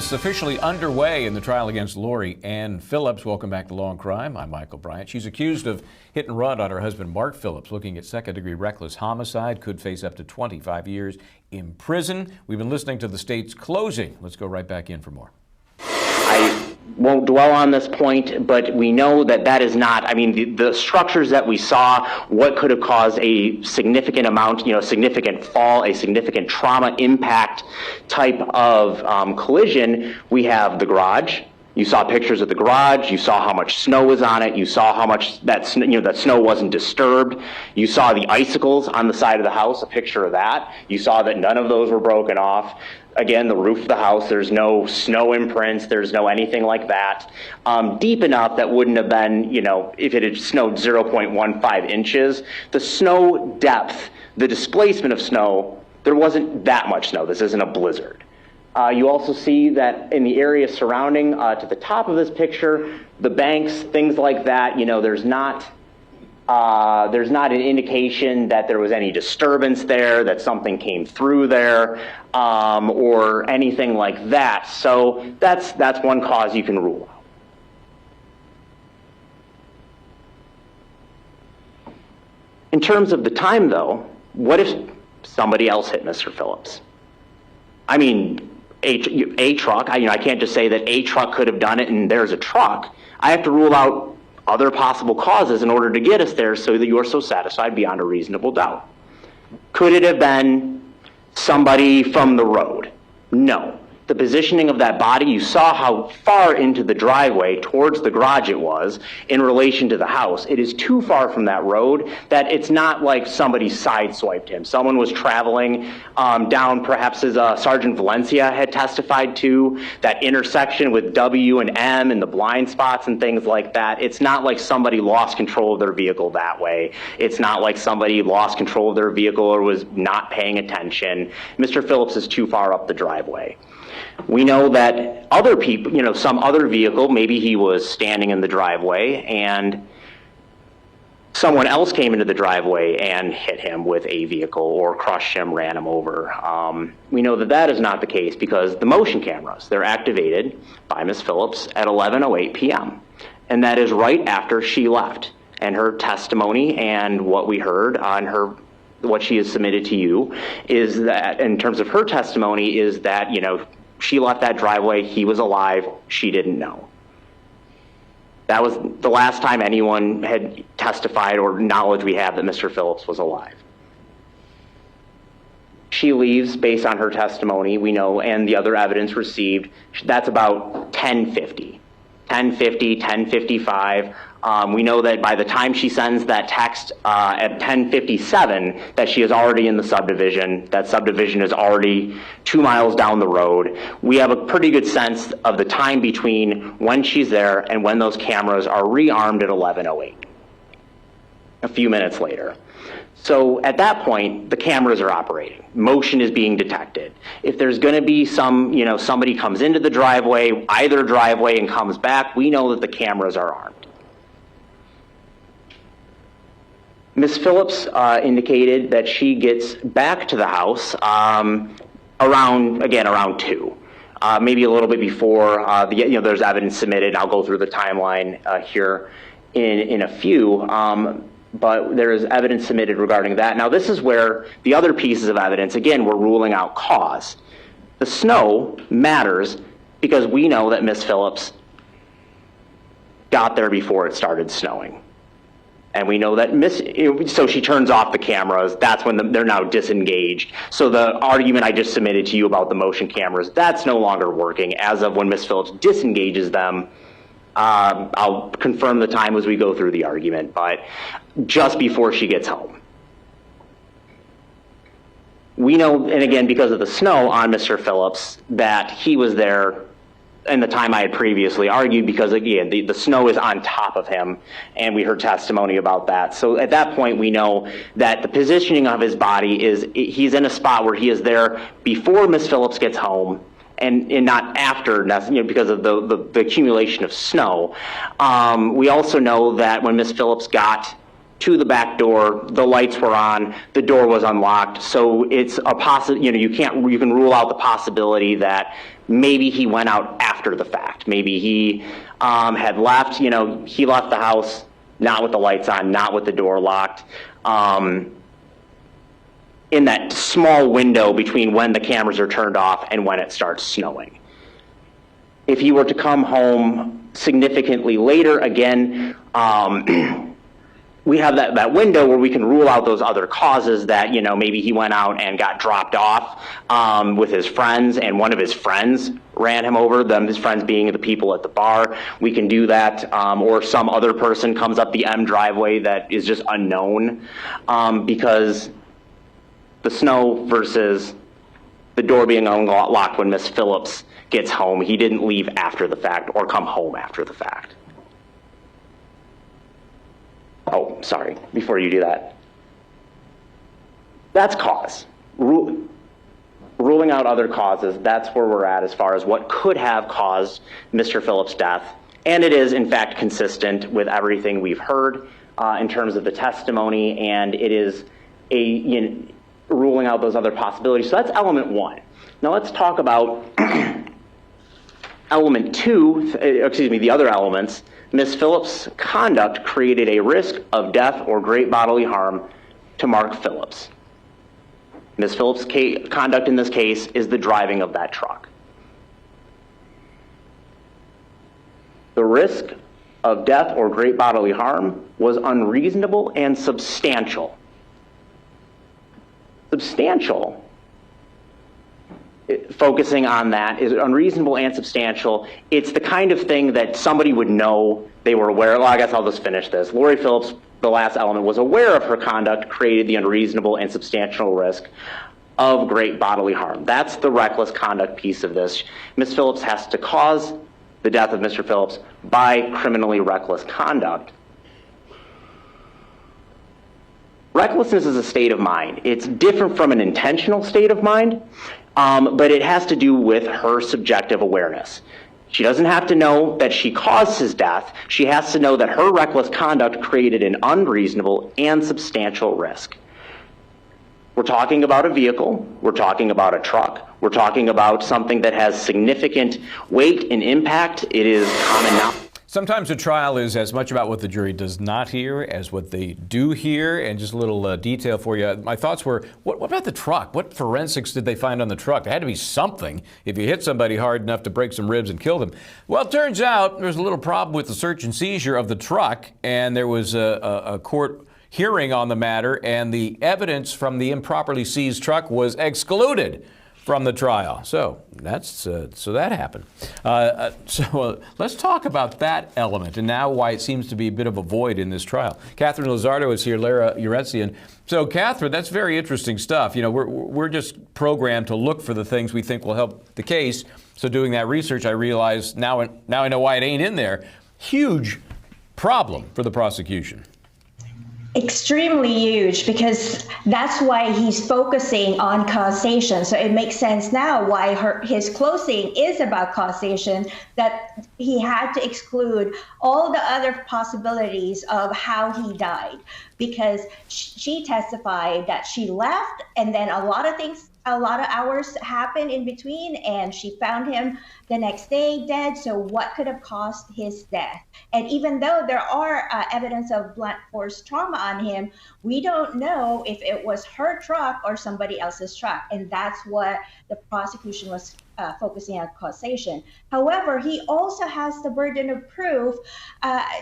is officially underway in the trial against Lori Ann Phillips. Welcome back to Law and Crime. I'm Michael Bryant. She's accused of hit and run on her husband, Mark Phillips, looking at second-degree reckless homicide, could face up to 25 years in prison. We've been listening to the state's closing. Let's go right back in for more. I won't dwell on this point, but we know that that is not, I mean, the structures that we saw, what could have caused a significant amount, significant fall, a significant trauma impact type of collision. We have the garage. You saw pictures of the garage. You saw how much snow was on it. You saw how much that snow wasn't disturbed. You saw the icicles on the side of the house, a picture of that. You saw that none of those were broken off. Again, the roof of the house, there's no snow imprints, there's no anything like that. Deep enough that wouldn't have been, if it had snowed 0.15 inches. The snow depth, the displacement of snow, there wasn't that much snow. This isn't a blizzard. You also see that in the area surrounding to the top of this picture, the banks, things like that, there's not an indication that there was any disturbance there, that something came through there, or anything like that. So that's one cause you can rule out. In terms of the time, though, what if somebody else hit Mr. Phillips? I mean, a truck. I can't just say that a truck could have done it and there's a truck. I have to rule out other possible causes in order to get us there so that you are so satisfied beyond a reasonable doubt. Could it have been somebody from the road? No. The positioning of that body, you saw how far into the driveway towards the garage it was in relation to the house. It is too far from that road that it's not like somebody sideswiped him. Someone was traveling down, perhaps as Sergeant Valencia had testified to, that intersection with W and M and the blind spots and things like that. It's not like somebody lost control of their vehicle that way. It's not like somebody lost control of their vehicle or was not paying attention. Mr. Phillips is too far up the driveway. We know that other people, some other vehicle, maybe he was standing in the driveway and someone else came into the driveway and hit him with a vehicle or crushed him, ran him over. We know that that is not the case because the motion cameras, they're activated by Ms. Phillips at 11:08 p.m. And that is right after she left. And her testimony and what we heard on what she has submitted to you is that, in terms of her testimony, is that, she left that driveway, he was alive, she didn't know. That was the last time anyone had testified or knowledge we have that Mr. Phillips was alive. She leaves based on her testimony, we know, and the other evidence received. That's about 10:50. 10:50, 10:55. We know that by the time she sends that text at 10:57 that she is already in the subdivision. That subdivision is already 2 miles down the road. We have a pretty good sense of the time between when she's there and when those cameras are rearmed at 11:08, a few minutes later. So at that point, the cameras are operating. Motion is being detected. If there's going to be somebody comes into the driveway, either driveway, and comes back, we know that the cameras are armed. Ms. Phillips indicated that she gets back to the house around 2. Maybe a little bit before. There's evidence submitted. I'll go through the timeline here in a few. But there is evidence submitted regarding that. Now, this is where the other pieces of evidence, again, we're ruling out cause. The snow matters because we know that Ms. Phillips got there before it started snowing. And we know that so she turns off the cameras. That's when they're now disengaged. So the argument I just submitted to you about the motion cameras, that's no longer working as of when Ms. Phillips disengages them. I'll confirm the time as we go through the argument, but just before she gets home. We know, and again, because of the snow on Mr. Phillips, that he was there in the time I had previously argued because, again, the snow is on top of him, and we heard testimony about that. So at that point, we know that the positioning of his body is he's in a spot where he is there before Ms. Phillips gets home, and not after, because of the accumulation of snow. We also know that when Ms. Phillips got to the back door, the lights were on, the door was unlocked, so it's a you can rule out the possibility that maybe he went out after the fact. Maybe he had left, he left the house not with the lights on, not with the door locked, in that small window between when the cameras are turned off and when it starts snowing. If he were to come home significantly later, again, we have that window where we can rule out those other causes that, maybe he went out and got dropped off with his friends and one of his friends ran him over, his friends being the people at the bar. We can do that. Or some other person comes up the M driveway that is just unknown, because the snow versus the door being unlocked when Miss Phillips gets home. He didn't leave after the fact or come home after the fact. Oh, sorry, before you do that. That's cause. Ruling out other causes, that's where we're at as far as what could have caused Mr. Phillips' death. And it is, in fact, consistent with everything we've heard in terms of the testimony, and it is ruling out those other possibilities. So that's element one. Now let's talk about element two, the other elements. Ms. Phillips' conduct created a risk of death or great bodily harm to Mark Phillips. Ms. Phillips' conduct in this case is the driving of that truck. The risk of death or great bodily harm was unreasonable and substantial. Substantial, focusing on that, is unreasonable and substantial. It's the kind of thing that somebody would know, they were aware. Well, I guess I'll just finish this. Lori Phillips, the last element, was aware of her conduct created the unreasonable and substantial risk of great bodily harm. That's the reckless conduct piece of this. Ms. Phillips has to cause the death of Mr. Phillips by criminally reckless conduct. Recklessness is a state of mind. It's different from an intentional state of mind, but it has to do with her subjective awareness. She doesn't have to know that she caused his death. She has to know that her reckless conduct created an unreasonable and substantial risk. We're talking about a vehicle. We're talking about a truck. We're talking about something that has significant weight and impact. It is common knowledge. Sometimes a trial is as much about what the jury does not hear as what they do hear. And just a little detail for you. My thoughts were, what about the truck? What forensics did they find on the truck? There had to be something if you hit somebody hard enough to break some ribs and kill them. Well, it turns out there's a little problem with the search and seizure of the truck, and there was a court hearing on the matter, and the evidence from the improperly seized truck was excluded from the trial. So that happened. Let's talk about that element and now why it seems to be a bit of a void in this trial. Catherine Lizardo is here, Lara Uretzian. So Catherine, that's very interesting stuff. We're just programmed to look for the things we think will help the case. So doing that research, I realize now I know why it ain't in there. Huge problem for the prosecution. Extremely huge, because that's why he's focusing on causation. So it makes sense now why his closing is about causation, that he had to exclude all the other possibilities of how he died, because she testified that she left and then a lot of hours happened in between, and she found him the next day dead. So what could have caused his death? And even though there are evidence of blunt force trauma on him, we don't know if it was her truck or somebody else's truck. And that's what the prosecution was focusing on, causation. However, he also has the burden of proof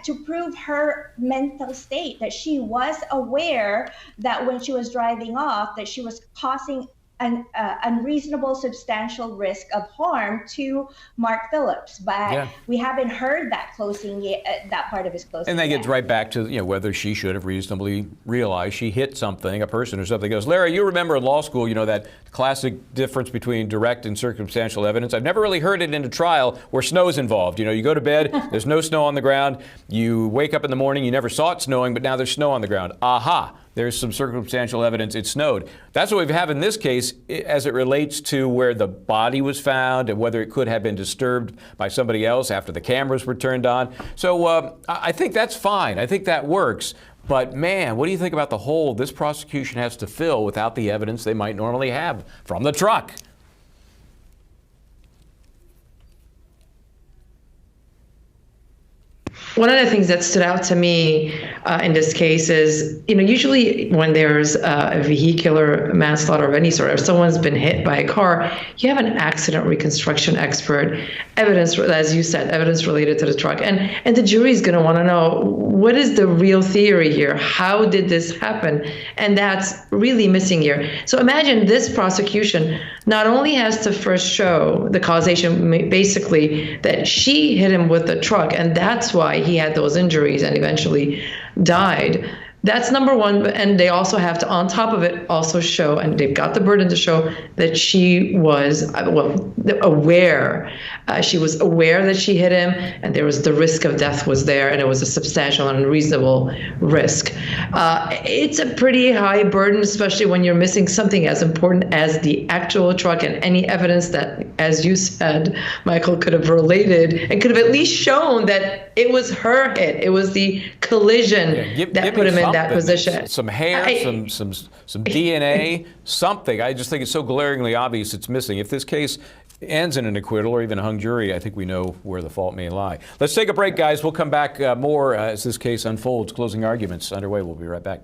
to prove her mental state, that she was aware that when she was driving off, that she was causing an unreasonable, substantial risk of harm to Mark Phillips, but we haven't heard that closing yet, that part of his closing. And that gets right back to whether she should have reasonably realized she hit something, a person or something else. Larry, you remember in law school, that classic difference between direct and circumstantial evidence. I've never really heard it in a trial where snow's involved. You go to bed, there's no snow on the ground. You wake up in the morning, you never saw it snowing, but now there's snow on the ground. Aha. There's some circumstantial evidence it snowed. That's what we have in this case as it relates to where the body was found and whether it could have been disturbed by somebody else after the cameras were turned on. So I think that's fine. I think that works. But man, what do you think about the hole this prosecution has to fill without the evidence they might normally have from the truck? one of the things that stood out to me in this case is, usually when there's a vehicular manslaughter of any sort, or someone's been hit by a car, you have an accident reconstruction expert, evidence, as you said, evidence related to the truck. And the jury's going to want to know, what is the real theory here? How did this happen? And that's really missing here. So imagine this prosecution not only has to first show the causation, basically, that she hit him with the truck, and that's why he had those injuries and eventually died. That's number one. And they also have to, on top of it, also show, and they've got the burden to show, that she was aware. She was aware that she hit him, and there was the risk of death was there, and it was a substantial and unreasonable risk. It's a pretty high burden, especially when you're missing something as important as the actual truck and any evidence that, as you said, Michael, could have related and could have at least shown that it was her hit. It was the collision that put him in that position. Some hair, some DNA, something. I just think it's so glaringly obvious it's missing. If this case ends in an acquittal or even a hung jury, I think we know where the fault may lie. Let's take a break, guys. We'll come back more as this case unfolds. Closing arguments underway. We'll be right back.